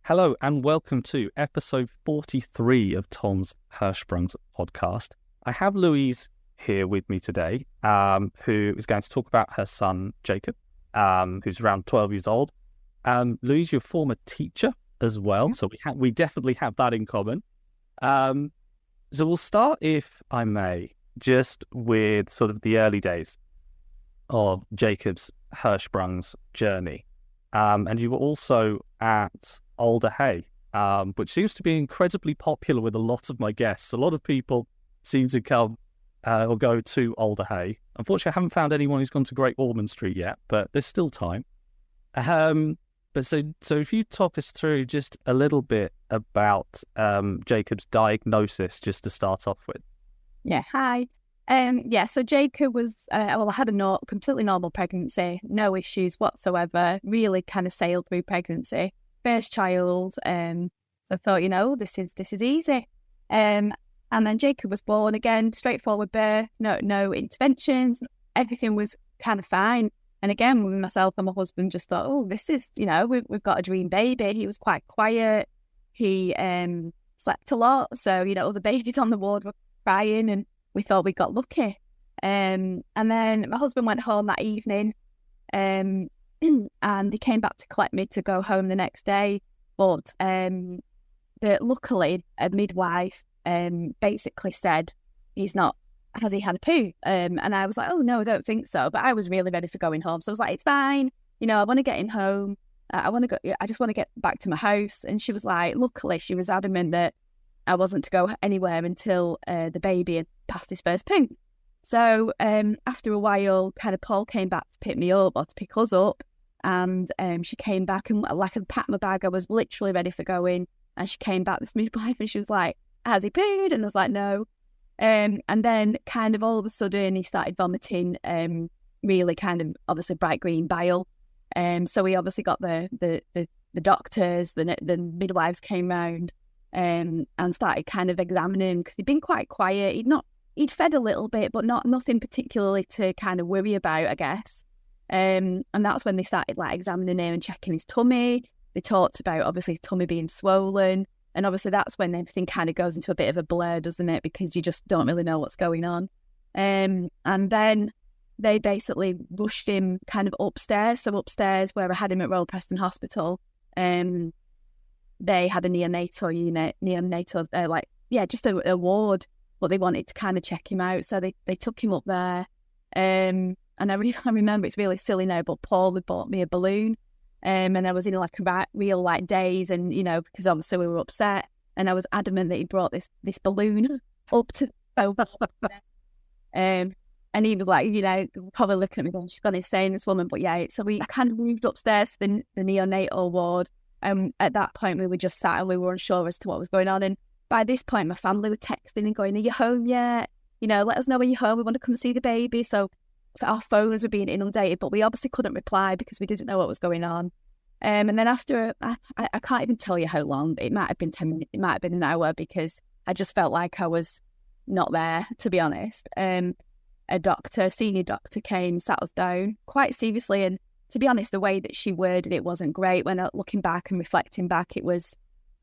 Hello and welcome to episode 43 of Tom's Hirschsprung's podcast. I have Louise here with me today, who is going to talk about her son, Jacob, who's around 12 years old. Louise, you're a former teacher as well, so we definitely have that in common. So we'll start, if I may, just with sort of the early days of Jacob's Hirschsprung's journey. And you were also at Alder Hey, which seems to be incredibly popular with a lot of my guests. A lot of people seem to come or go to Alder Hey. Unfortunately, I haven't found anyone who's gone to Great Ormond Street yet, but there's still time. But so if you talk us through just a little bit about Jacob's diagnosis, just to start off with. Yeah, hi. So Jacob was, I had a completely normal pregnancy, no issues whatsoever, really kind of sailed through pregnancy. First child, I thought, this is easy. And then Jacob was born again, straightforward birth, no interventions, everything was kind of fine. And again, myself and my husband just thought, this is, we've got a dream baby. He was quite quiet. He slept a lot. So, other babies on the ward were crying and we thought we got lucky. And then my husband went home that evening and he came back to collect me to go home the next day. But luckily, a midwife basically said, has he had a poo? And I was like, oh, no, I don't think so. But I was really ready for going home. So I was like, it's fine. I want to get him home. I just want to get back to my house. And she was like, luckily, she was adamant that I wasn't to go anywhere until the baby had passed his first poo. So after a while, kind of Paul came back to pick me up or to pick us up. And she came back and like I packed my bag. I was literally ready for going. And she came back, this midwife, and she was like, has he pooed? And I was like, no. And then kind of all of a sudden he started vomiting really kind of obviously bright green bile. So we obviously got the doctors, the midwives came round and started kind of examining him because he'd been quite quiet. He'd fed a little bit, but nothing particularly to kind of worry about, I guess. And that's when they started like examining him and checking his tummy. They talked about obviously his tummy being swollen. And obviously that's when everything kind of goes into a bit of a blur, doesn't it? Because you just don't really know what's going on. And then they basically rushed him kind of upstairs. So upstairs where I had him at Royal Preston Hospital, they had a neonatal unit, just a ward, but they wanted to kind of check him out. So they took him up there. And I remember, it's really silly now, but Paul had bought me a balloon. And I was in like a real like daze and, because obviously we were upset and I was adamant that he brought this balloon up to and he was like, probably looking at me going, she's gone insane, this woman. But yeah, so we kind of moved upstairs to the neonatal ward. At that point we were just sat and we were unsure as to what was going on. And by this point my family were texting and going, are you home yet? Let us know when you're home. We want to come see the baby. So our phones were being inundated, but we obviously couldn't reply because we didn't know what was going on. And then after, I can't even tell you how long, it might have been 10 minutes, it might have been an hour because I just felt like I was not there, to be honest. A senior doctor came, sat us down quite seriously. And to be honest, the way that she worded it wasn't great. When looking back and reflecting back,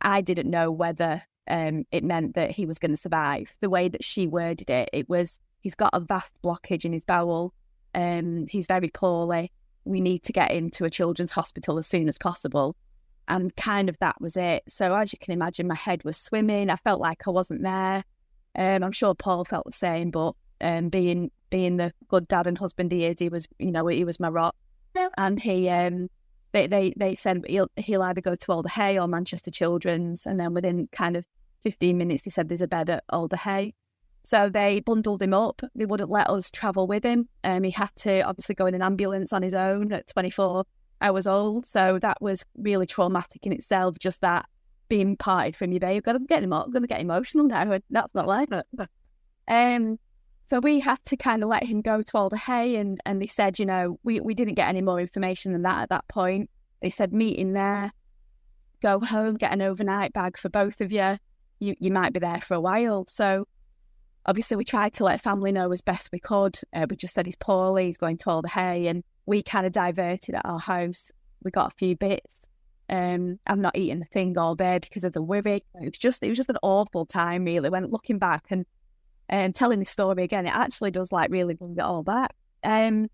I didn't know whether it meant that he was going to survive. The way that she worded it was, he's got a vast blockage in his bowel. He's very poorly. We need to get him to a children's hospital as soon as possible. And kind of that was it. So as you can imagine, my head was swimming. I felt like I wasn't there. I'm sure Paul felt the same, but being the good dad and husband he is, he was my rock. And he they said he'll either go to Alder Hey or Manchester Children's. And then within kind of 15 minutes, they said there's a bed at Alder Hey. So they bundled him up. They wouldn't let us travel with him. He had to obviously go in an ambulance on his own at 24 hours old. So that was really traumatic in itself, just that being parted from your baby. I'm going to get emotional now. That's not like that. So we had to kind of let him go to Alder Hey. And they said, we didn't get any more information than that at that point. They said, meet him there, go home, get an overnight bag for both of you. You might be there for a while. So obviously, we tried to let family know as best we could. We just said he's poorly, he's going to Alder Hey, and we kind of diverted at our house. We got a few bits. I've not eaten a thing all day because of the worry. It was just an awful time, really. When looking back and telling this story again, it actually does like really bring it all back. And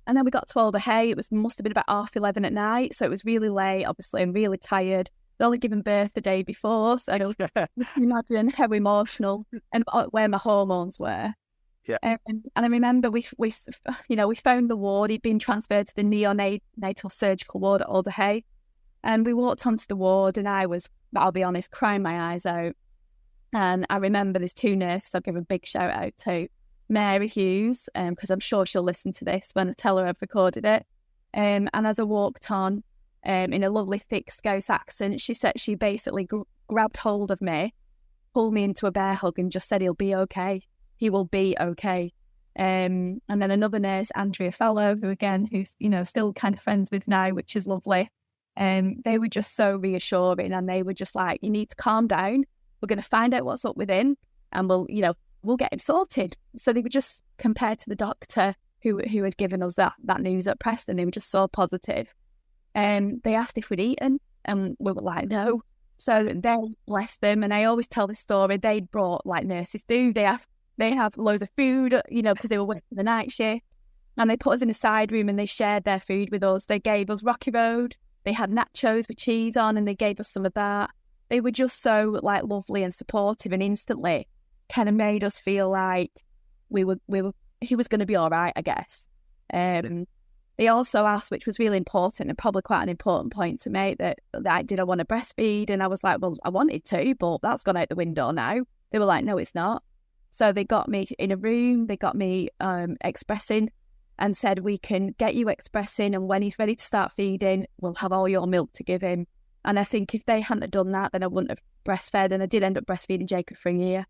then we got to all the hay. Must have been about 11:30 at night, so it was really late. Obviously, I'm really tired. I'd only given birth the day before, so you can imagine how emotional and where my hormones were. Yeah. And I remember we found the ward. He'd been transferred to the neonatal surgical ward at Alder Hay. And we walked onto the ward and I was, I'll be honest, crying my eyes out. And I remember there's two nurses I'll give a big shout out to. Mary Hughes, because I'm sure she'll listen to this when I tell her I've recorded it. And as I walked on, in a lovely thick Scouse accent, she said she basically grabbed hold of me, pulled me into a bear hug and just said, he'll be okay. He will be okay. And then another nurse, Andrea Fellow, who's still kind of friends with now, which is lovely. They were just so reassuring, and they were just like, you need to calm down. We're going to find out what's up with him and we'll get him sorted. So they were just, compared to the doctor who had given us that news at Preston, they were just so positive. They asked if we'd eaten and we were like, no. So they, bless them, and I always tell this story, they brought, like nurses do, they have loads of food, because they were working the night shift, and they put us in a side room and they shared their food with us. They gave us Rocky Road. They had nachos with cheese on and they gave us some of that. They were just so like lovely and supportive, and instantly kind of made us feel like he was going to be all right, I guess. They also asked, which was really important and probably quite an important point to make, that did I want to breastfeed? And I was like, well, I wanted to, but that's gone out the window now. They were like, no, it's not. So they got me in a room, they got me expressing, and said, we can get you expressing, and when he's ready to start feeding, we'll have all your milk to give him. And I think if they hadn't have done that, then I wouldn't have breastfed, and I did end up breastfeeding Jacob for a year.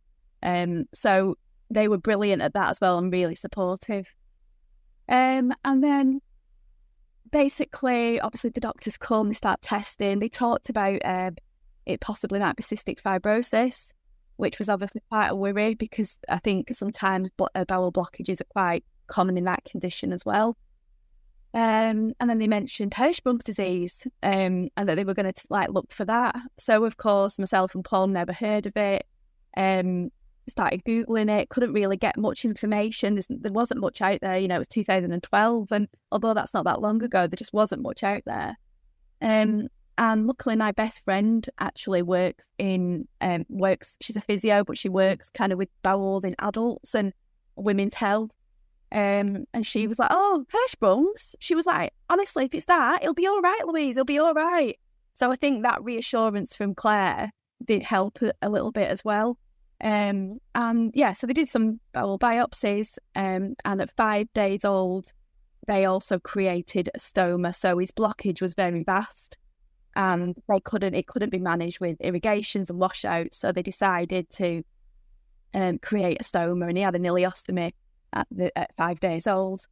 So they were brilliant at that as well and really supportive. And then basically, obviously the doctors come, they start testing. They talked about it possibly might be cystic fibrosis, which was obviously quite a worry, because I think sometimes bowel blockages are quite common in that condition as well. And then they mentioned Hirschsprung's disease, and that they were going to look for that. So of course, myself and Paul never heard of it. Started Googling it, couldn't really get much information. There wasn't much out there, it was 2012, and although that's not that long ago, there just wasn't much out there. And luckily my best friend actually works, she's a physio, but she works kind of with bowels in adults and women's health. And she was like, oh, Hirschsprung's? She was like, honestly, if it's that, it'll be all right, Louise, it'll be all right. So I think that reassurance from Claire did help a little bit as well. So they did some bowel biopsies, and at 5 days old, they also created a stoma. So his blockage was very vast, and it couldn't be managed with irrigations and washouts. So they decided to create a stoma, and he had an ileostomy at 5 days old.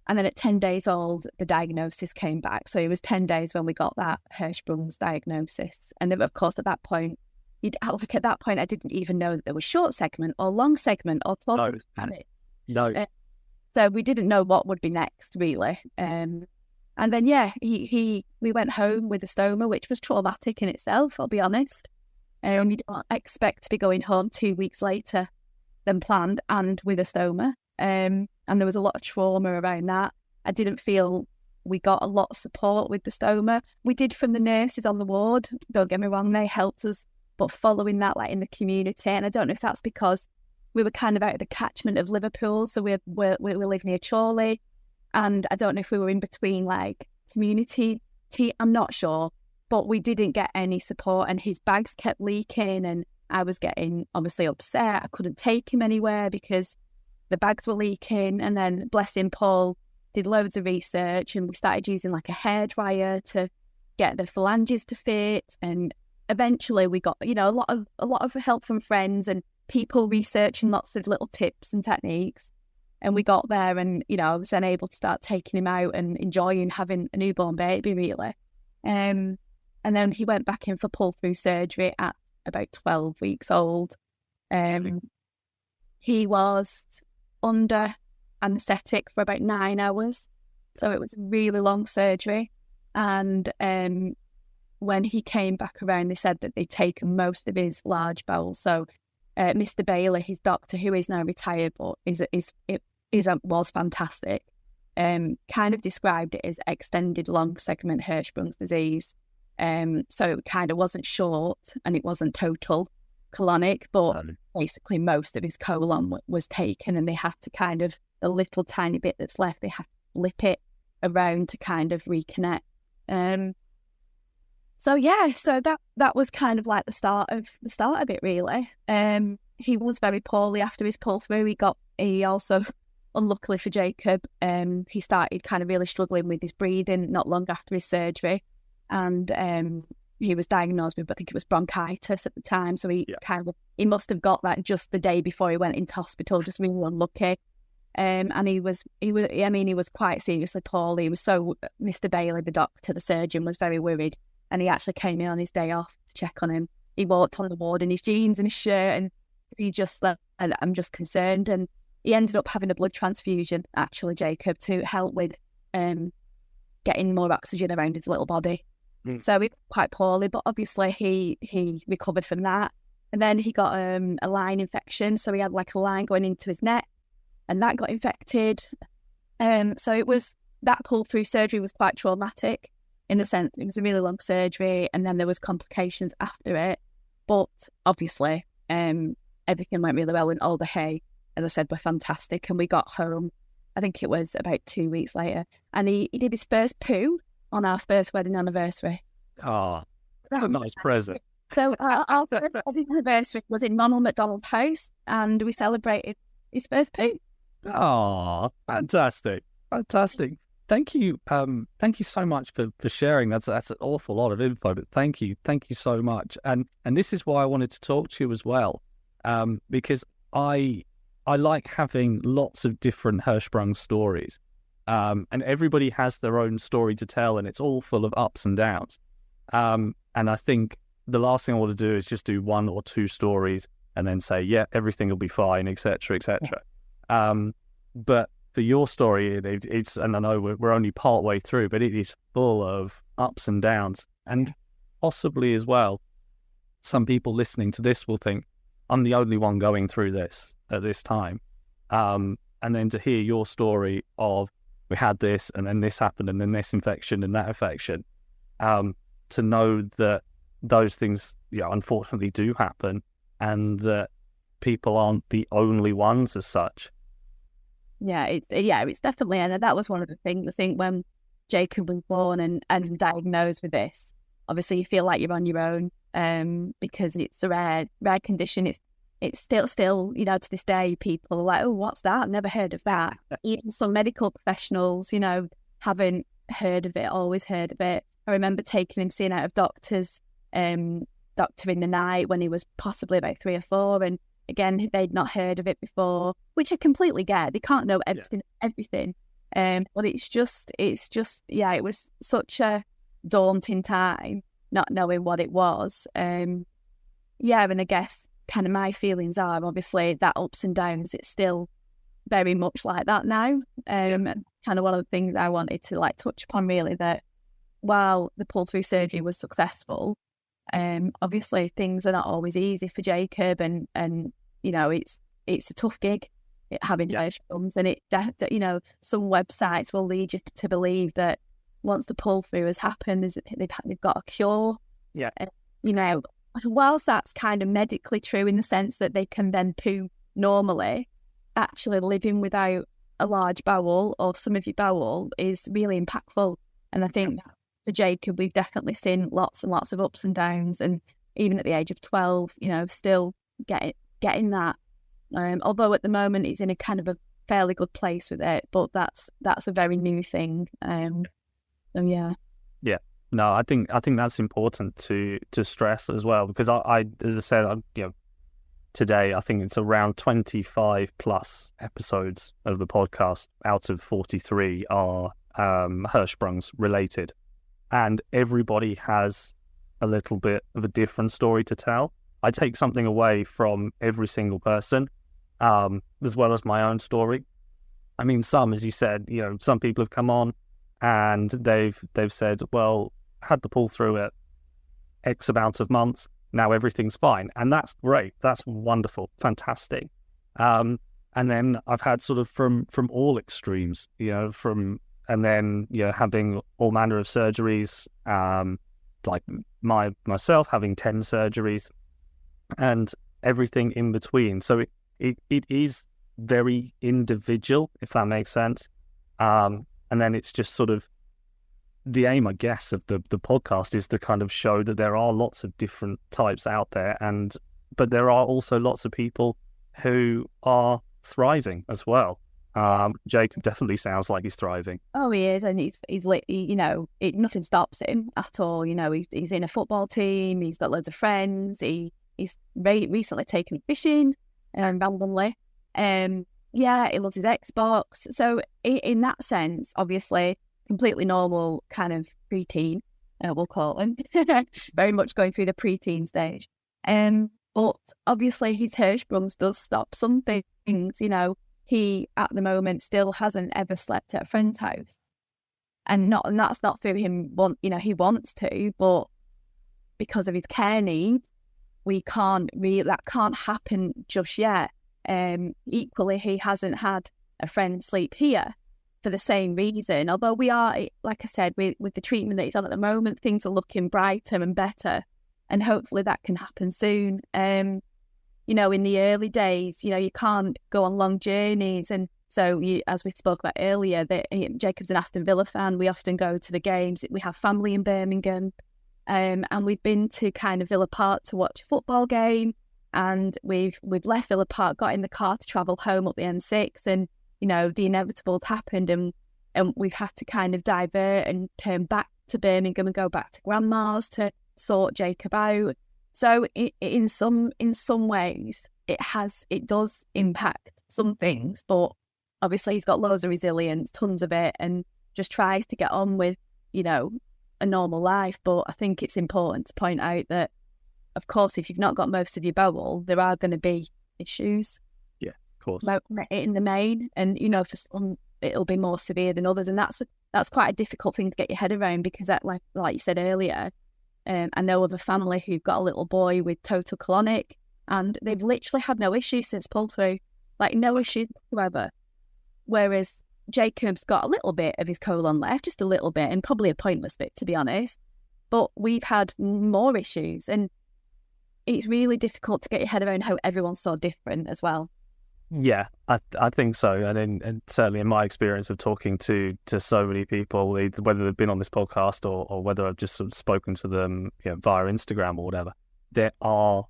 And then at 10 days old, the diagnosis came back. So it was 10 days when we got that Hirschsprung's diagnosis. And then, of course, at that point, I didn't even know that there was short segment or long segment or tall segment. No. So we didn't know what would be next, really. And then, we went home with a stoma, which was traumatic in itself, I'll be honest. You don't expect to be going home 2 weeks later than planned and with a stoma. And there was a lot of trauma around that. I didn't feel we got a lot of support with the stoma. We did from the nurses on the ward, don't get me wrong, they helped us. But following that, in the community, and I don't know if that's because we were kind of out of the catchment of Liverpool, so we live near Chorley, and I don't know if we were in between community. I'm not sure, but we didn't get any support, and his bags kept leaking, and I was getting obviously upset. I couldn't take him anywhere because the bags were leaking. And then, bless him, Paul did loads of research, and we started using a hairdryer to get the phalanges to fit, and eventually we got, a lot of help from friends and people researching lots of little tips and techniques. And we got there, and, I was then able to start taking him out and enjoying having a newborn baby, really. And then he went back in for pull-through surgery at about 12 weeks old. He was under anaesthetic for about 9 hours. So it was a really long surgery. And when he came back around, they said that they'd taken most of his large bowel. So Mr. Bailey, his doctor, who is now retired, but was fantastic, kind of described it as extended long segment Hirschsprung's disease. So it kind of wasn't short and it wasn't total colonic, but basically most of his colon was taken, and they had to kind of, the little tiny bit that's left, they had to flip it around to kind of reconnect. So that was kind of like the start of it, really. He was very poorly after his pull through. He also, unluckily for Jacob, he started kind of really struggling with his breathing not long after his surgery, and he was diagnosed with, I think it was bronchitis at the time. So he must have got that just the day before he went into hospital, just really unlucky. And he was quite seriously poorly. He was so, Mr. Bailey, the doctor, the surgeon, was very worried, and he actually came in on his day off to check on him. He walked on the ward in his jeans and his shirt, and he just like, I'm just concerned. And he ended up having a blood transfusion, actually, Jacob, to help with getting more oxygen around his little body. So he was quite poorly, but obviously he recovered from that. And then he got a line infection, so he had like a line going into his neck, and that got infected. So it was, that pull-through surgery was quite traumatic, in the sense it was a really long surgery, and then there was complications after it. But obviously, everything went really well, and all the hay, as I said, were fantastic. And we got home, I think it was about 2 weeks later, and he did his first poo on our first wedding anniversary. Oh, that's a nice present. So our first wedding anniversary was in Ronald McDonald House, and we celebrated his first poo. Oh, fantastic. Thank you so much for sharing. That's an awful lot of info, but thank you so much. And this is why I wanted to talk to you as well, because I like having lots of different Hirschsprung stories, and everybody has their own story to tell, and it's all full of ups and downs. And I think the last thing I want to do is just do one or two stories and then say, yeah, everything will be fine, etc., etc. But for your story, it's, and I know we're only part way through, but it is full of ups and downs. And possibly as well, some people listening to this will think, I'm the only one going through this at this time. And then to hear your story of, we had this, and then this happened, and then this infection and that infection, to know that those things, unfortunately do happen, and that people aren't the only ones as such. It's definitely, and that was one of the things. I think when Jacob was born and diagnosed with this, obviously you feel like you're on your own, because it's a rare condition. It's still, to this day, people are like, oh, what's that? I've never heard of that. Even some medical professionals, haven't heard of it, always heard of it. I remember taking him seen out of doctor in the night when he was possibly about 3 or 4, and again, they'd not heard of it before, which I completely get. They can't know everything. But it was such a daunting time, not knowing what it was. And I guess kind of my feelings are, obviously, that ups and downs, it's still very much like that now. And kind of one of the things I wanted to touch upon, really, that while the pull-through surgery was successful, obviously things are not always easy for Jacob, and it's a tough gig having Hirschsprung's, and some websites will lead you to believe that once the pull-through has happened, they've got a cure. Whilst that's kind of medically true in the sense that they can then poo normally, actually living without a large bowel or some of your bowel is really impactful. And I think for Jacob, we've definitely seen lots and lots of ups and downs, and even at the age of 12, still getting that. Although at the moment he's in a kind of a fairly good place with it, but that's a very new thing. No, I think that's important to stress as well, because I as I said, today I think it's around 25 plus episodes of the podcast out of 43 are Hirschsprung's related, and everybody has a little bit of a different story to tell. I take something away from every single person, as well as my own story. I mean, as you said, some people have come on and they've said, well, had the pull through it, X amount of months. Now everything's fine. And that's great. That's wonderful. Fantastic. And then I've had sort of from all extremes, and then, having all manner of surgeries, like myself having 10 surgeries and everything in between. So it is very individual, if that makes sense. And then it's just sort of the aim, I guess, of the podcast is to kind of show that there are lots of different types out there, but there are also lots of people who are thriving as well. Jacob definitely sounds like he's thriving. Oh, he is, and nothing stops him at all. He's in a football team. He's got loads of friends. He's recently taken fishing, randomly. He loves his Xbox. So in that sense, obviously, completely normal kind of preteen, we'll call him. Very much going through the preteen stage. But obviously his Hirschsprungs does stop some things. He at the moment still hasn't ever slept at a friend's house, and that's not through him. He wants to, but because of his care needs, that can't happen just yet. Equally, he hasn't had a friend sleep here for the same reason. Although we are, like I said, with the treatment that he's on at the moment, things are looking brighter and better, and hopefully that can happen soon. In the early days, you can't go on long journeys, and so as we spoke about earlier, that Jacob's an Aston Villa fan. We often go to the games. We have family in Birmingham, and we've been to kind of Villa Park to watch a football game, and we've left Villa Park, got in the car to travel home up the M6, and the inevitable happened, and we've had to kind of divert and turn back to Birmingham and go back to Grandma's to sort Jacob out. So in some ways, it does impact some things, but obviously he's got loads of resilience, tons of it, and just tries to get on with, a normal life. But I think it's important to point out that, of course, if you've not got most of your bowel, there are going to be issues. Yeah, of course. In the main, and for some it'll be more severe than others, and that's quite a difficult thing to get your head around, because that, like you said earlier. I know of a family who've got a little boy with total colonic, and they've literally had no issues since pull-through, like no issues whatsoever. Whereas Jacob's got a little bit of his colon left, just a little bit, and probably a pointless bit, to be honest. But we've had more issues, and it's really difficult to get your head around how everyone's so different as well. Yeah, I think so. And certainly in my experience of talking to so many people, whether they've been on this podcast or whether I've just sort of spoken to them via Instagram or whatever, there are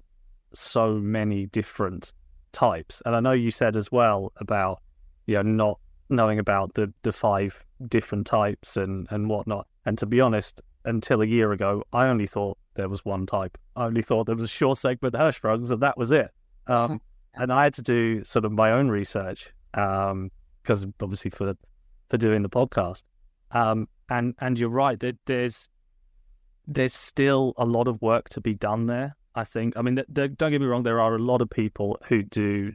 so many different types. And I know you said as well about not knowing about the 5 different types and whatnot. And to be honest, until a year ago, I only thought there was one type. I only thought there was a short segment Hirschsprungs, and that was it. And I had to do sort of my own research, because obviously for doing the podcast. And you're right, that there's still a lot of work to be done there, I think. I mean, don't get me wrong, there are a lot of people who do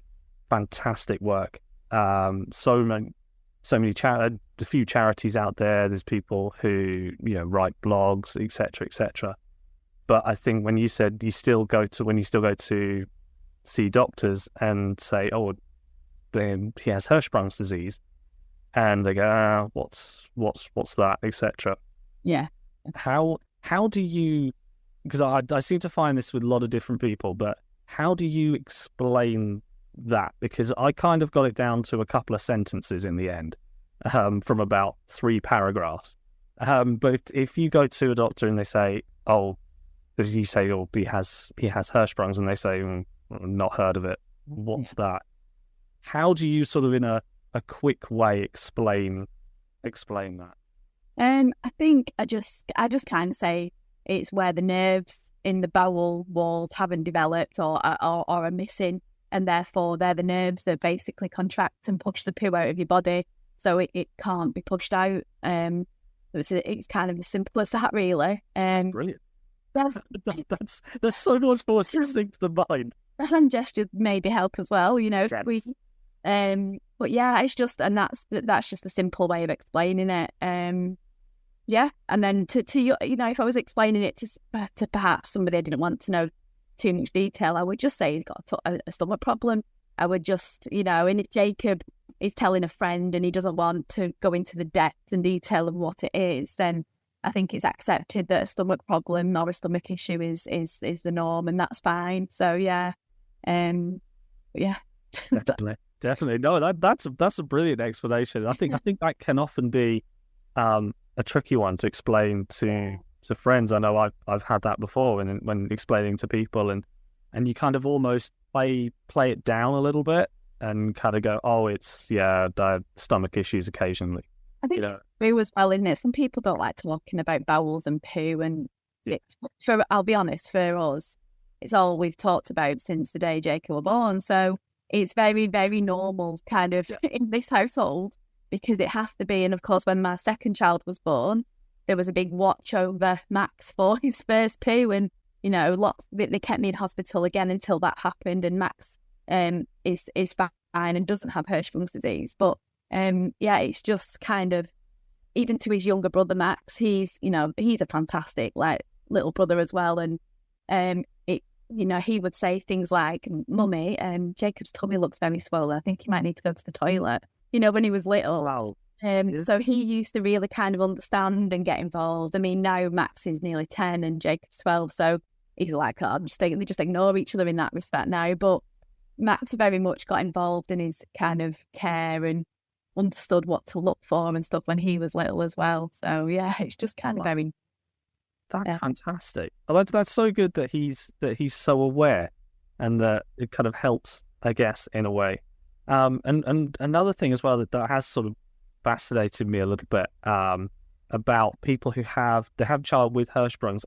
fantastic work. So many a few charities out there. There's people who write blogs, etc., etc. But I think when you said you still go to see doctors and say, oh, then he has Hirschsprung's disease, and they go, what's that, etc. Yeah. How do you? Because I seem to find this with a lot of different people, but how do you explain that? Because I kind of got it down to a couple of sentences in the end, from about 3 paragraphs. But if you go to a doctor and they say, oh, he has Hirschsprung's, and they say, not heard of it, what's that? How do you sort of in a quick way explain that? I think I just kind of say it's where the nerves in the bowel walls haven't developed or are missing, and therefore they're the nerves that basically contract and push the poo out of your body, so it can't be pushed out. It's kind of as simple as that, really. Brilliant. That's so much more succinct to the mind. Hand gestures maybe help as well, Yes. But yeah, it's just, and that's just a simple way of explaining it. yeah. And then to you know, if I was explaining it to perhaps somebody I didn't want to know too much detail, I would just say he's got a stomach problem. I would just, you know, and if Jacob is telling a friend and he doesn't want to go into the depth and detail of what it is, then I think it's accepted that a stomach problem or a stomach issue is the norm, and that's fine. So yeah, yeah, definitely. No, that's a brilliant explanation. I think that can often be a tricky one to explain to friends. I know I've had that before when explaining to people, and you kind of almost play it down a little bit and kind of go, oh, it's stomach issues occasionally. I think it's true as well, isn't it? Some people don't like talking about bowels and poo, and I'll be honest, for us, it's all we've talked about since the day Jacob was born. So it's very, very normal kind of in this household, because it has to be. And of course, when my second child was born, there was a big watch over Max for his first poo, and you know, they kept me in hospital again until that happened. And Max is fine and doesn't have Hirschsprung's disease, but it's just kind of, even to his younger brother Max, he's a fantastic like little brother as well, and he would say things like, "Mummy, Jacob's tummy looks very swollen. I think he might need to go to the toilet." You know, when he was little. Wow. So he used to really kind of understand and get involved. I mean, now Max is nearly 10 and Jacob's 12, so he's like, they just ignore each other in that respect now. But Max very much got involved in his kind of care and understood what to look for and stuff when he was little as well. So yeah, it's just kind of very. That's fantastic. That's so good that he's so aware, and that it kind of helps, I guess, in a way. And another thing as well that has sort of fascinated me a little bit about people who have a child with Hirschsprung's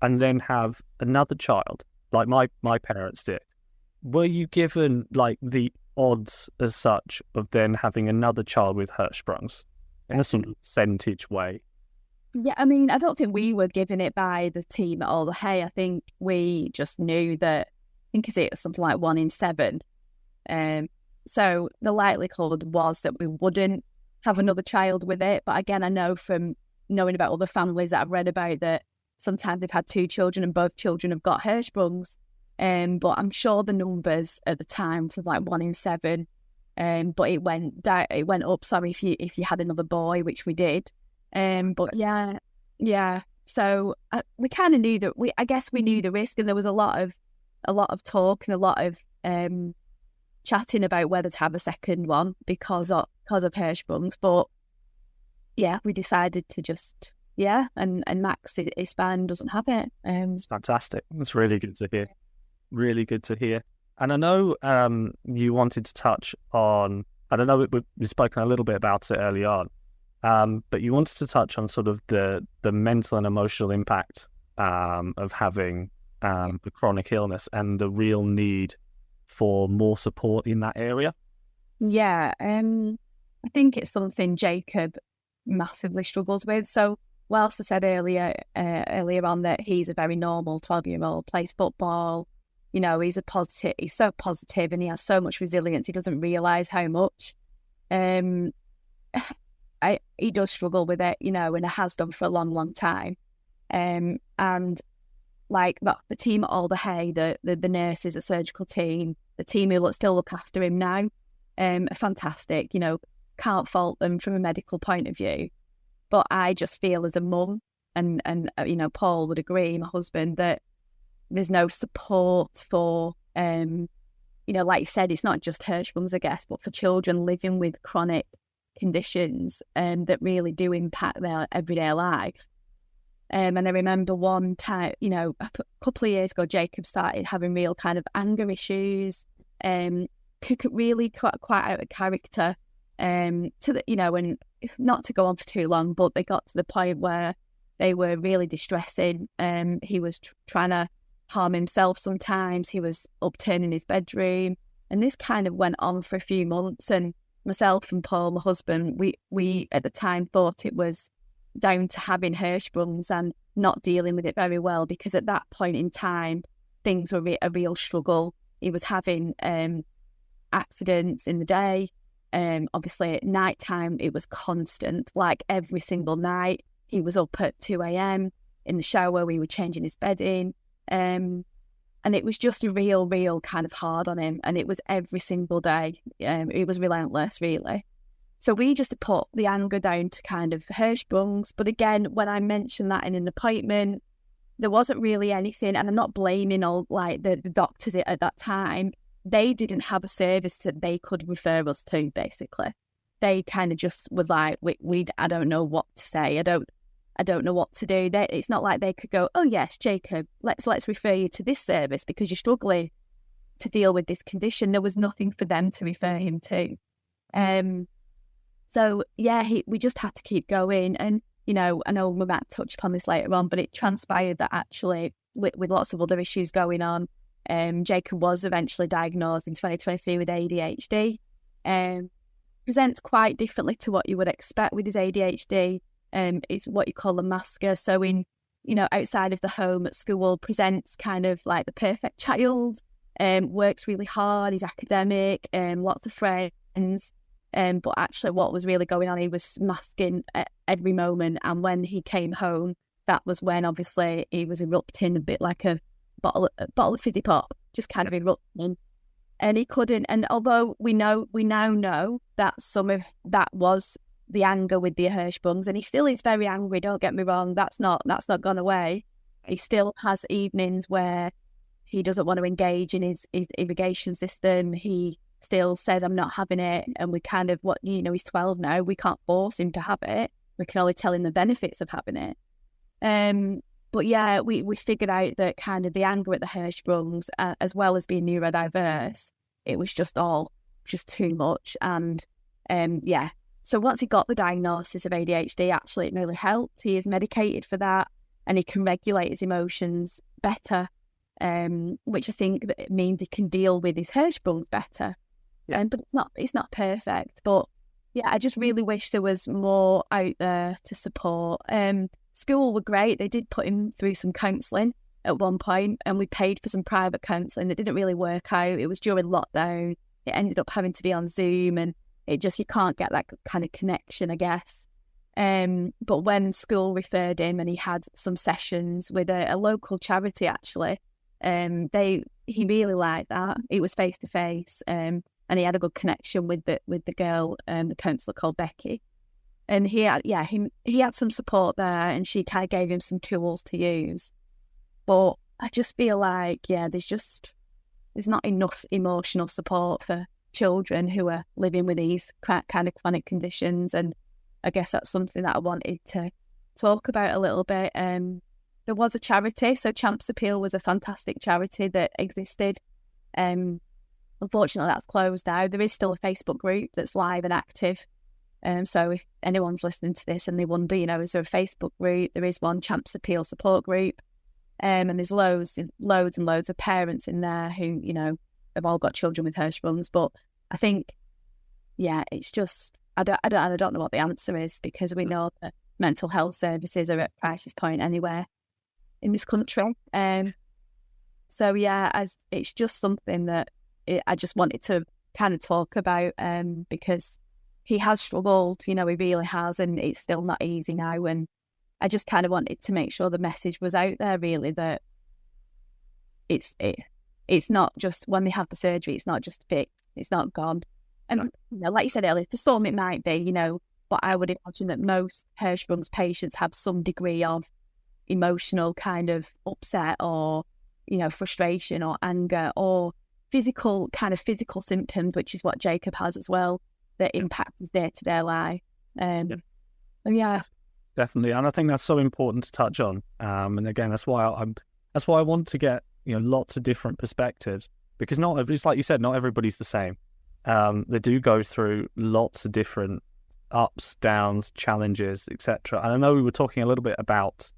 and then have another child, like my parents did. Were you given like the odds as such of then having another child with Hirschsprung's in a sort of percentage way? Yeah, I mean, I don't think we were given it by the team at all. Hey, I think we just knew that. I think it's something like 1 in 7. So the likelihood was that we wouldn't have another child with it. But again, I know from knowing about other families that I've read about that sometimes they've had 2 children and both children have got Hirschsprung's. But I'm sure the numbers at the time was like 1 in 7. But it went up. Sorry, if you had another boy, which we did. But yeah. So we kind of knew that I guess we knew the risk, and there was a lot of talk and a lot of chatting about whether to have a second one because of Hirschsprung's. But yeah, we decided to just and Max is fine, doesn't have it. It's fantastic. It's really good to hear. Really good to hear. And I know you wanted to touch on. I don't know, we've spoken a little bit about it early on. But you wanted to touch on sort of the mental and emotional impact of having a chronic illness and the real need for more support in that area. Yeah, I think it's something Jacob massively struggles with. So whilst I said earlier on that he's a very normal 12-year-old, plays football, you know, he's so positive and he has so much resilience, he doesn't realise how much. He does struggle with it, you know, and has done for a long, long time. And like the team at Alder Hay, the nurses, the surgical team, the team who still look after him now, are fantastic. You know, can't fault them from a medical point of view. But I just feel as a mum, and you know, Paul would agree, my husband, that there's no support for, you know, like you said, it's not just Hirschsprung's, I guess, but for children living with chronic conditions that really do impact their everyday life. And I remember one time, you know, a couple of years ago, Jacob started having real kind of anger issues, really quite out of character, to the, you know, and not to go on for too long, but they got to the point where they were really distressing. He was trying to harm himself sometimes. He was upturning his bedroom, and this kind of went on for a few months. And myself and Paul, my husband, we at the time thought it was down to having Hirschsprung's and not dealing with it very well, because at that point in time, things were a real struggle. He was having accidents in the day. Obviously, at night time, it was constant, like every single night. he was up at 2 a.m. in the shower. We were changing his bedding. And it was just a real kind of hard on him. And it was every single day. It was relentless, really. So we just put the anger down to kind of Hirschsprung's. But again, when I mentioned that in an appointment, there wasn't really anything. And I'm not blaming all like the doctors at that time. They didn't have a service that they could refer us to, basically. They kind of just were like, I don't know what to say. I don't know what to do. It's not like they could go, oh yes, Jacob, let's refer you to this service because you're struggling to deal with this condition. There was nothing for them to refer him to. So yeah, we just had to keep going. And, you know, I know we might touch upon this later on, but it transpired that actually with lots of other issues going on, Jacob was eventually diagnosed in 2023 with ADHD. Presents quite differently to what you would expect with his ADHD. It's what you call a masker. So in, you know, outside of the home at school, presents kind of like the perfect child, works really hard, he's academic, lots of friends. But actually what was really going on, he was masking at every moment. And when he came home, that was when obviously he was erupting a bit like a bottle of fizzy pop, just kind of erupting. And he couldn't. And although we now know that some of that was the anger with the Hirschsprungs, and he still is very angry, don't get me wrong, that's not gone away. He still has evenings where he doesn't want to engage in his irrigation system. He still says, I'm not having it. And we kind of, he's 12 now, we can't force him to have it. We can only tell him the benefits of having it. But yeah, we figured out that kind of the anger at the Hirschsprungs, as well as being neurodiverse, it was just too much. And so once he got the diagnosis of ADHD, actually it really helped. He is medicated for that and he can regulate his emotions better, which I think means he can deal with his Hirschsprungs better. Yeah. But it's not perfect. But yeah, I just really wish there was more out there to support. School were great. They did put him through some counselling at one point, and we paid for some private counselling that didn't really work out. It was during lockdown. It ended up having to be on Zoom, and you can't get that kind of connection, I guess. But when school referred him and he had some sessions with a local charity, actually, he really liked that. It was face to face, and he had a good connection with the girl, the counsellor called Becky. And he had some support there, and she kind of gave him some tools to use. But I just feel like, there's not enough emotional support for children who are living with these kind of chronic conditions. And I guess that's something that I wanted to talk about a little bit. There was a charity, so Champs Appeal was a fantastic charity that existed. Unfortunately, that's closed now. There is still a Facebook group that's live and active. So if anyone's listening to this and they wonder, is there a Facebook group? There is one, Champs Appeal support group. And there's loads and loads of parents in there who, have all got children with Hirschsprungs. But I think, it's just, I don't know what the answer is, because we know that mental health services are at crisis point anywhere in this country. It's just something that I just wanted to kind of talk about, because he has struggled, he really has, and it's still not easy now. And I just kind of wanted to make sure the message was out there, really, that it's not just when they have the surgery, it's not just fixed, it's not gone. And like you said earlier, for some it might be, but I would imagine that most Hirschsprung's patients have some degree of emotional kind of upset or, frustration or anger or physical symptoms, which is what Jacob has as well, that impacts his day-to-day life. Definitely. And I think that's so important to touch on. And again, that's why I want to get, lots of different perspectives, because it's like you said, not everybody's the same. They do go through lots of different ups, downs, challenges, etc. And I know we were talking a little bit about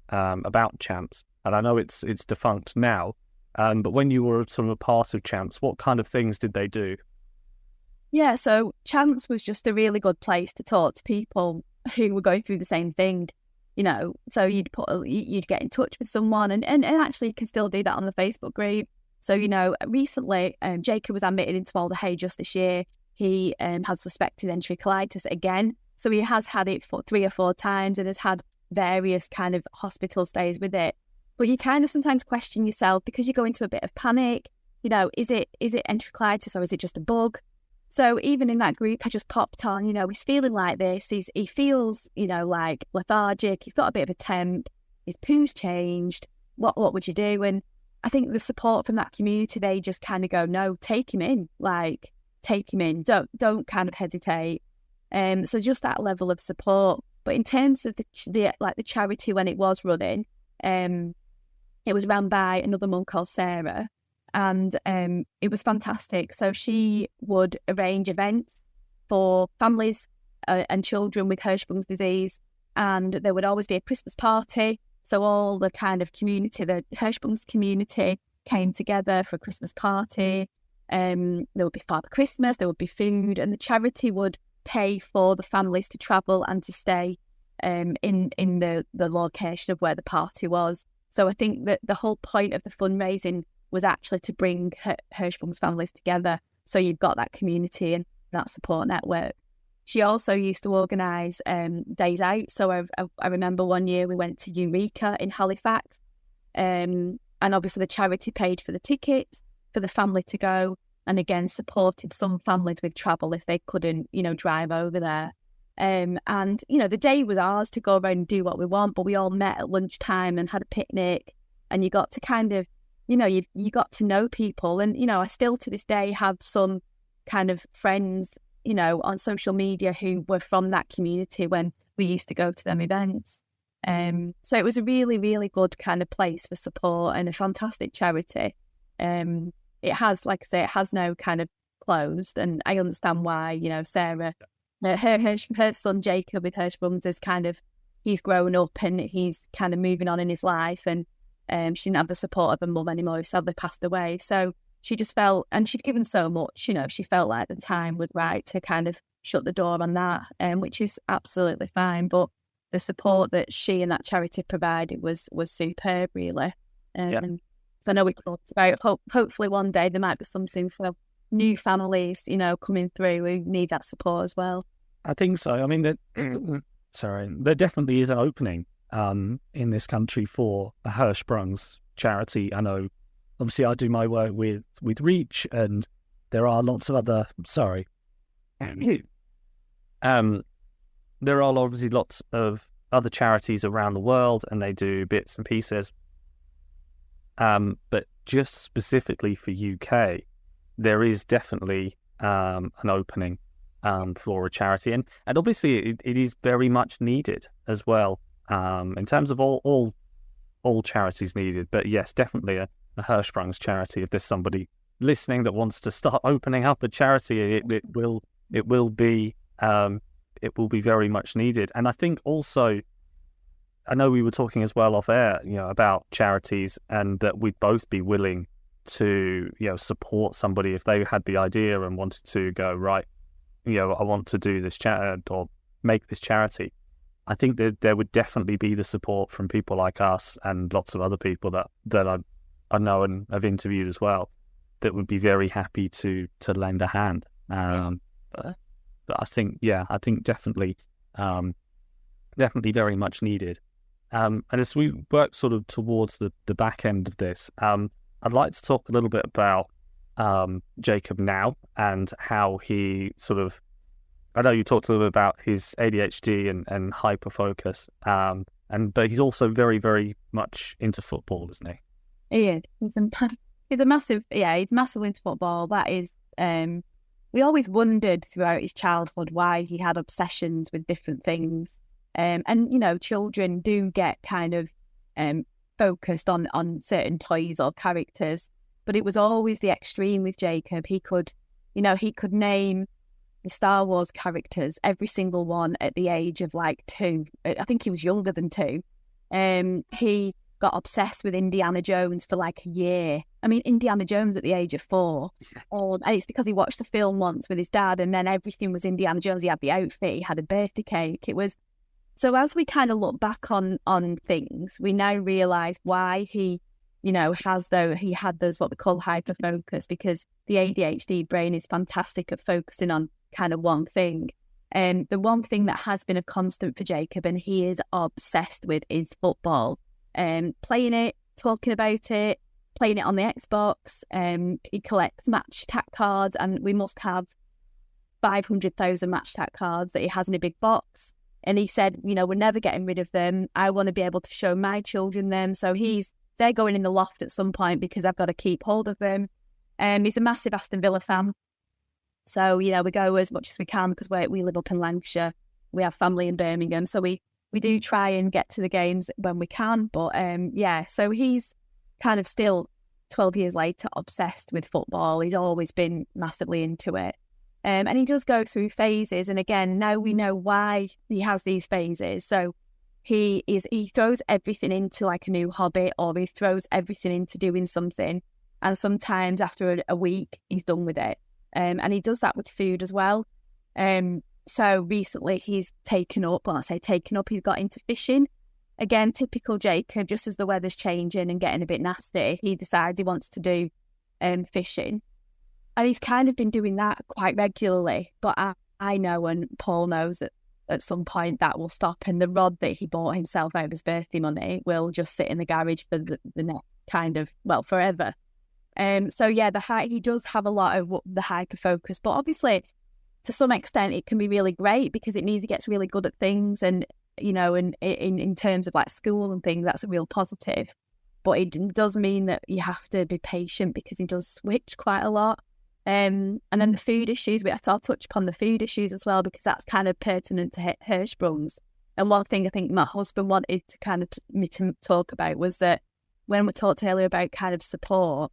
Champs, and I know it's defunct now. But when you were sort of a part of Champs, what kind of things did they do? Yeah, so Champs was just a really good place to talk to people who were going through the same thing, So you'd get in touch with someone, and actually you can still do that on the Facebook group. So, recently Jacob was admitted into Alder Hey just this year. He had suspected enterocolitis again. So he has had it for 3 or 4 times and has had various kind of hospital stays with it. But you kind of sometimes question yourself because you go into a bit of panic. You know, is it enterocolitis or is it just a bug? So even in that group, I just popped on, you know, he's feeling like this. He feels, you know, like lethargic. He's got a bit of a temp. His poo's changed. What would you do? And I think the support from that community, they just kind of go, no, take him in. Like, take him in. Don't kind of hesitate. So just that level of support. But in terms of the charity when it was running, it was run by another mum called Sarah. And it was fantastic. So she would arrange events for families and children with Hirschsprung's disease. And there would always be a Christmas party. So all the kind of community, the Hirschsprung's community came together for a Christmas party. There would be Father Christmas, there would be food, and the charity would pay for the families to travel and to stay in the location of where the party was. So I think that the whole point of the fundraising was actually to bring Hirschsprung's families together. So you've got that community and that support network. She also used to organise days out. So I remember one year we went to Eureka in Halifax, and obviously the charity paid for the tickets for the family to go, and again supported some families with travel if they couldn't, you know, drive over there. And, you know, the day was ours to go around and do what we want, but we all met at lunchtime and had a picnic, and you got to kind of, you know, you got to know people. And, you know, I still to this day have some kind of friends, you know, on social media who were from that community when we used to go to them events. So it was a really, really good kind of place for support and a fantastic charity. It has, like I say, it has now kind of closed, and I understand why. You know, Sarah, her son Jacob with Hirschsprung's is kind of, he's grown up and he's kind of moving on in his life, and she didn't have the support of her mum anymore, who sadly passed away. So she just felt, and she'd given so much, you know, she felt like the time was right to kind of shut the door on that, which is absolutely fine. But the support that she and that charity provided was superb, really. So I know we talked about, hopefully one day there might be something for new families, you know, coming through who need that support as well. I think so. I mean, there definitely is an opening in this country for a Hirschsprung's charity. I know, obviously, I do my work with Reach, and there are lots of other. There are obviously lots of other charities around the world, and they do bits and pieces. But just specifically for UK, there is definitely an opening for a charity, and obviously it is very much needed as well. In terms of all charities needed, but yes, definitely a Hirschsprung's charity. If there's somebody listening that wants to start opening up a charity, it will be very much needed. And I think also, I know we were talking as well off air, you know, about charities, and that we'd both be willing to, you know, support somebody if they had the idea and wanted to go, right, you know, I want to do this or make this charity. I think that there would definitely be the support from people like us and lots of other people that I know and have interviewed as well, that would be very happy to lend a hand. But I think definitely very much needed. And as we work sort of towards the back end of this, I'd like to talk a little bit about Jacob now and how he sort of, I know you talked a little bit about his ADHD and hyperfocus, but he's also very, very much into football, isn't he? He is. He's massive into football. That is, we always wondered throughout his childhood why he had obsessions with different things. And, you know, children do get kind of focused on certain toys or characters, but it was always the extreme with Jacob. He could name the Star Wars characters, every single one, at the age of like 2. I think he was younger than 2. He got obsessed with Indiana Jones for like a year. I mean, Indiana Jones at the age of 4. And it's because he watched the film once with his dad, and then everything was Indiana Jones. He had the outfit, he had a birthday cake. It was, so as we kind of look back on things, we now realise why he, you know, he had those what we call hyperfocus, because the ADHD brain is fantastic at focusing on kind of one thing. The one thing that has been a constant for Jacob, and he is obsessed with, is football. Playing it, talking about it, playing it on the Xbox. He collects match tack cards, and we must have 500,000 match tack cards that he has in a big box. And he said, we're never getting rid of them. I want to be able to show my children them. So they're going in the loft at some point because I've got to keep hold of them. He's a massive Aston Villa fan. So, we go as much as we can because we live up in Lancashire. We have family in Birmingham. So we do try and get to the games when we can. But so he's kind of still 12 years later obsessed with football. He's always been massively into it. And he does go through phases. And again, now we know why he has these phases. So he throws everything into like a new hobby, or he throws everything into doing something. And sometimes after a week, he's done with it. And he does that with food as well. So recently he's he's got into fishing. Again, typical Jacob, just as the weather's changing and getting a bit nasty, he decides he wants to do fishing. And he's kind of been doing that quite regularly. But I know, and Paul knows, that at some point that will stop. And the rod that he bought himself out of his birthday money will just sit in the garage for the next forever. He does have a lot of the hyper focus. But obviously, to some extent, it can be really great because it means he gets really good at things. And, and in terms of like school and things, that's a real positive. But it does mean that you have to be patient because he does switch quite a lot. And then the food issues, I'll touch upon the food issues as well, because that's kind of pertinent to Hirschsprung's. And one thing I think my husband wanted to kind of me to talk about was that when we talked earlier about kind of support,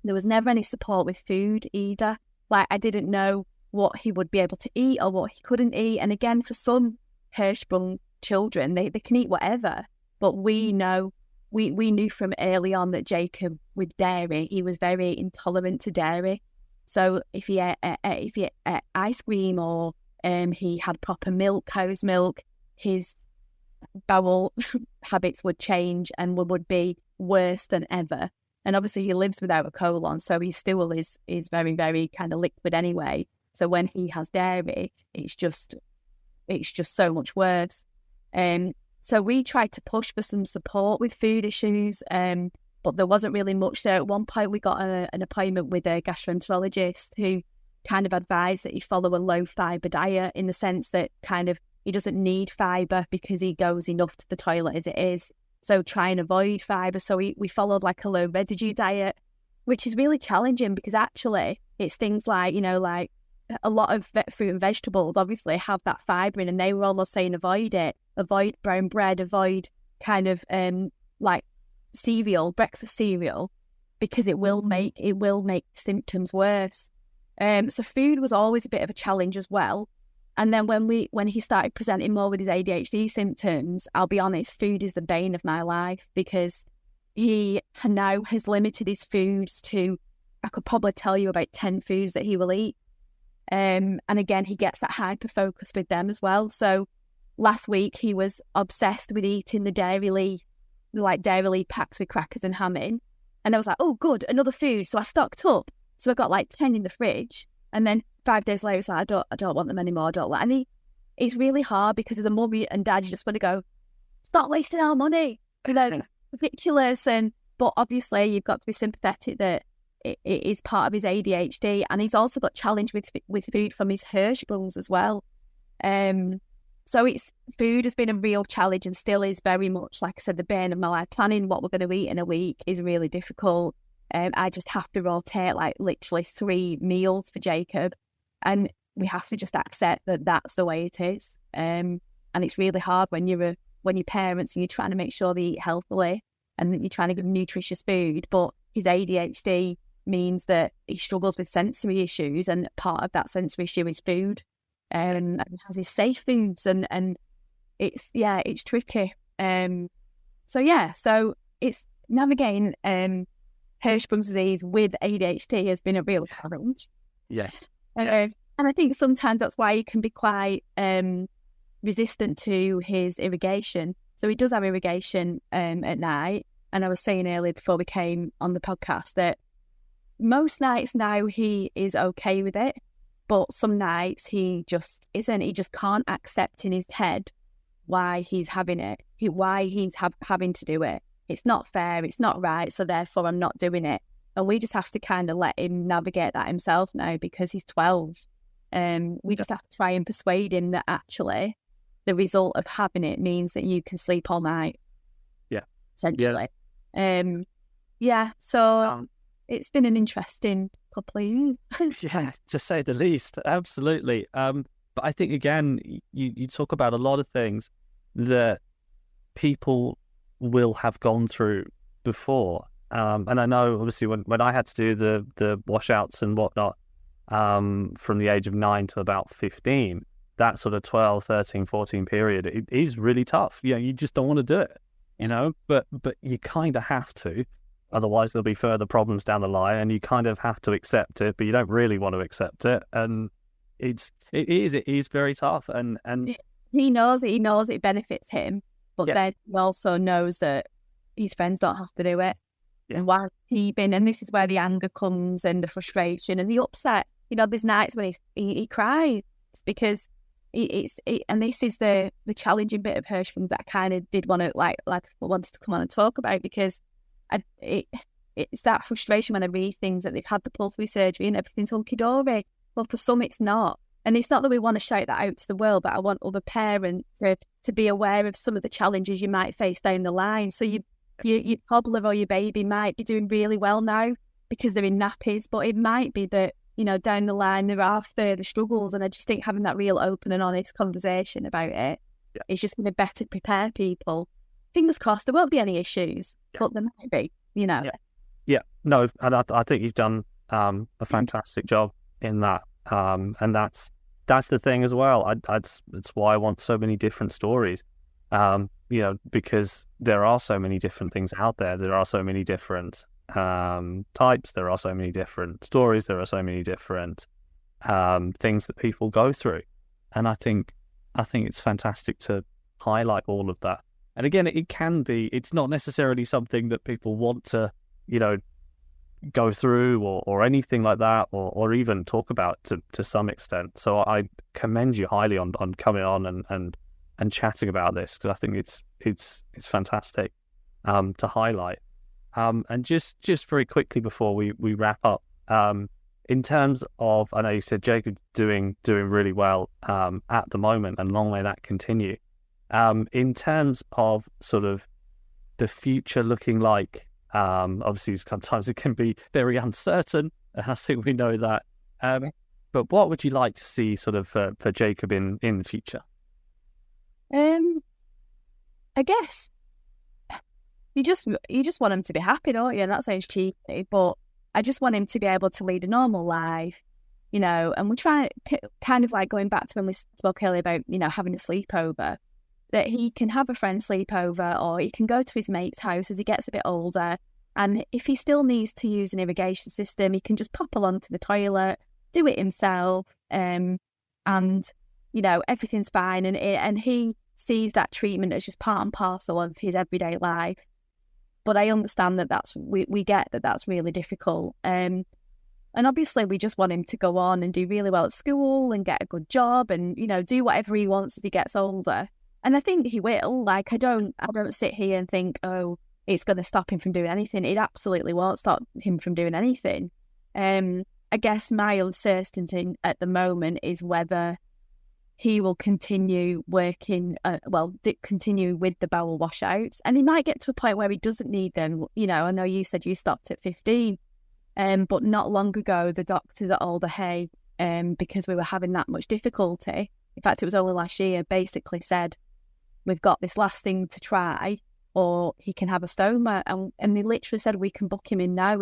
there was never any support with food either. Like, I didn't know what he would be able to eat or what he couldn't eat. And again, for some Hirschsprung children, they can eat whatever. But we know, we knew from early on that Jacob, with dairy, he was very intolerant to dairy. So if he ate ice cream or he had proper milk, cow's milk, his bowel habits would change and would be worse than ever. And obviously he lives without a colon, so his stool is very, very kind of liquid anyway. So when he has dairy, it's just so much worse. So we tried to push for some support with food issues, but there wasn't really much there. At one point, we got an appointment with a gastroenterologist who kind of advised that he follow a low fibre diet, in the sense that kind of he doesn't need fibre because he goes enough to the toilet as it is. So try and avoid fibre. So we followed like a low residue diet, which is really challenging because actually it's things like, like a lot of fruit and vegetables obviously have that fibre in, and they were almost saying avoid it, avoid brown bread, avoid kind of like breakfast cereal, because it will make symptoms worse. So food was always a bit of a challenge as well. And then when he started presenting more with his ADHD symptoms, I'll be honest, food is the bane of my life, because he now has limited his foods to, I could probably tell you about 10 foods that he will eat. And again, he gets that hyper focus with them as well. So last week he was obsessed with eating the Dairy Leaf packs with crackers and ham in. And I was like, oh, good, another food. So I stocked up. So I got like 10 in the fridge. And then 5 days later, it's like, I don't want them anymore. It's really hard because as a mum and dad, you just want to go, stop wasting our money. Ridiculous. But obviously you've got to be sympathetic that it is part of his ADHD. And he's also got challenge with food from his Hirschsprungs as well. So food has been a real challenge and still is very much, like I said, the bane of my life. Planning what we're going to eat in a week is really difficult. I just have to rotate like literally 3 meals for Jacob, and we have to just accept that that's the way it is. And it's really hard when you're parents and you're trying to make sure they eat healthily and that you're trying to give nutritious food. But his ADHD means that he struggles with sensory issues, and part of that sensory issue is food. And he has his safe foods, and it's tricky. So it's navigating Hirschsprung's disease with ADHD has been a real challenge. Yes. And I think sometimes that's why he can be quite resistant to his irrigation. So he does have irrigation at night. And I was saying earlier before we came on the podcast that most nights now he is okay with it. But some nights he just isn't. He just can't accept in his head why he's having it, why he's having to do it. It's not fair, it's not right, so therefore I'm not doing it. And we just have to kind of let him navigate that himself now because he's 12. We just have to try and persuade him that actually the result of having it means that you can sleep all night. Yeah. Essentially. So it's been an interesting couple of years. Yeah, to say the least. Absolutely. But I think, again, you talk about a lot of things that people will have gone through before. And I know, obviously, when I had to do the washouts and whatnot from the age of 9 to about 15, that sort of 12, 13, 14 period, it is really tough. You just don't want to do it, but you kind of have to. Otherwise, there'll be further problems down the line, and you kind of have to accept it, but you don't really want to accept it. And it is very tough. And he knows it benefits him, but then he also knows that his friends don't have to do it. Yeah. And why and this is where the anger comes and the frustration and the upset. There's nights when he cries because and this is the challenging bit of Hirschsprung that I kind of did want to wanted to come on and talk about, because it's that frustration when I read things that they've had the pull-through surgery and everything's hunky-dory. Well, for some it's not. And it's not that we want to shout that out to the world, but I want other parents to be aware of some of the challenges you might face down the line. So your toddler or your baby might be doing really well now because they're in nappies, but it might be that, down the line there are further struggles. And I just think having that real open and honest conversation about it is just going to better prepare people. Fingers crossed there won't be any issues, but there might be, Yeah, no, and I think you've done a fantastic job in that. And that's the thing as well. That's why I want so many different stories, because there are so many different things out there. There are so many different types. There are so many different stories. There are so many different things that people go through. And I think it's fantastic to highlight all of that. And again, it's not necessarily something that people want to, go through or anything like that, or even talk about to some extent. So I commend you highly on coming on and chatting about this, because I think it's fantastic to highlight. And just very quickly before we wrap up, in terms of, I know you said Jacob doing really well at the moment, and long may that continue. In terms of sort of the future looking like, obviously sometimes it can be very uncertain. I think we know that. But what would you like to see sort of for Jacob in the future? I guess you just want him to be happy, don't you? And that sounds cheeky, but I just want him to be able to lead a normal life, and we try kind of like going back to when we spoke earlier about, having a sleepover, that he can have a friend sleepover, or he can go to his mate's house as he gets a bit older. And if he still needs to use an irrigation system, he can just pop along to the toilet, do it himself, and everything's fine. And he sees that treatment as just part and parcel of his everyday life. But I understand that we get that that's really difficult. And obviously we just want him to go on and do really well at school and get a good job and, do whatever he wants as he gets older. And I think he will. Like, I don't sit here and think, oh, it's going to stop him from doing anything. It absolutely won't stop him from doing anything. I guess my uncertainty at the moment is whether he will continue working, continue with the bowel washouts. And he might get to a point where he doesn't need them. I know you said you stopped at 15, but not long ago, the doctors at Alder Hay, because we were having that much difficulty, in fact, it was only last year, basically said, we've got this last thing to try, or he can have a stoma. And they literally said, we can book him in now.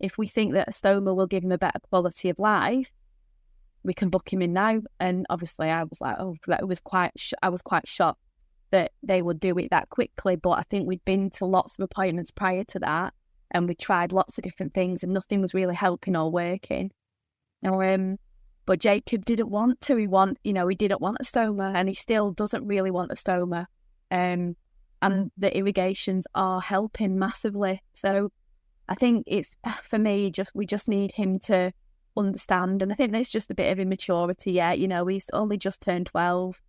If we think that a stoma will give him a better quality of life, we can book him in now. And obviously I was like, I was quite shocked that they would do it that quickly. But I think we'd been to lots of appointments prior to that, and we tried lots of different things, and nothing was really helping or working. But Jacob didn't want to. He didn't want a stoma, and he still doesn't really want a stoma. And the irrigations are helping massively. So I think it's, for me, we just need him to understand. And I think there's just a bit of immaturity yet. You know, he's only just turned 12.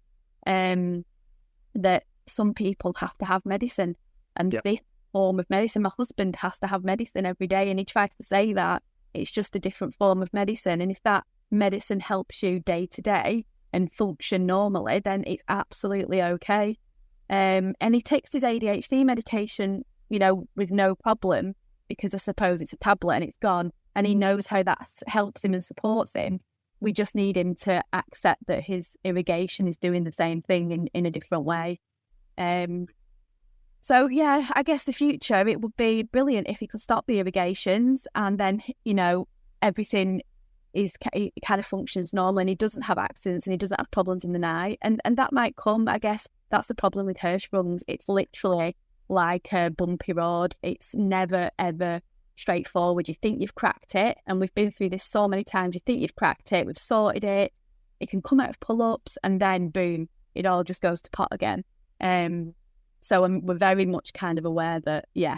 That some people have to have medicine, and this form of medicine, my husband has to have medicine every day, and he tries to say that it's just a different form of medicine, and if that medicine helps you day to day and function normally, then it's absolutely okay. And he takes his ADHD medication, you know, with no problem, because I suppose it's a tablet and it's gone, and he knows how that helps him and supports him. We just need him to accept that his irrigation is doing the same thing in a different way. So, yeah, I guess the future, it would be brilliant if he could stop the irrigations, and then, you know, everything it kind of functions normally, and he doesn't have accidents and he doesn't have problems in the night. And that might come, I guess that's the problem with Hirschsprung's. It's literally like a bumpy road. It's never, ever straightforward. You think you've cracked it, and we've been through this so many times. You think you've cracked it, we've sorted it, it can come out of pull-ups, and then boom, it all just goes to pot again. So we're very much kind of aware that, yeah,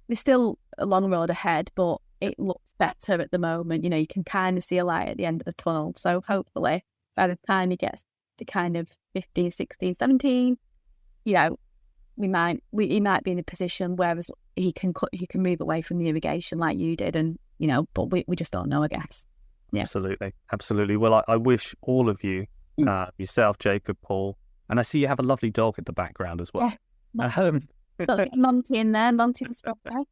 there's still a long road ahead, but it looks better at the moment. You know, you can kind of see a light at the end of the tunnel. So hopefully by the time he gets to kind of 15, 16, 17, you know, he might be in a position where he can move away from the irrigation like you did, and, you know, but we just don't know, I guess. Yeah. Absolutely. Well, I wish all of you, yourself, Jacob, Paul, and I see you have a lovely dog in the background as well. Yeah. Monty in there, Monty the strawberry.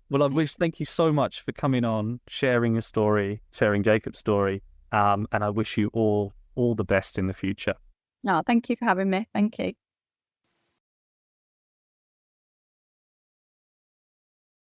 Well, thank you so much for coming on, sharing your story, sharing Jacob's story, and I wish you all the best in the future. No, thank you for having me. Thank you.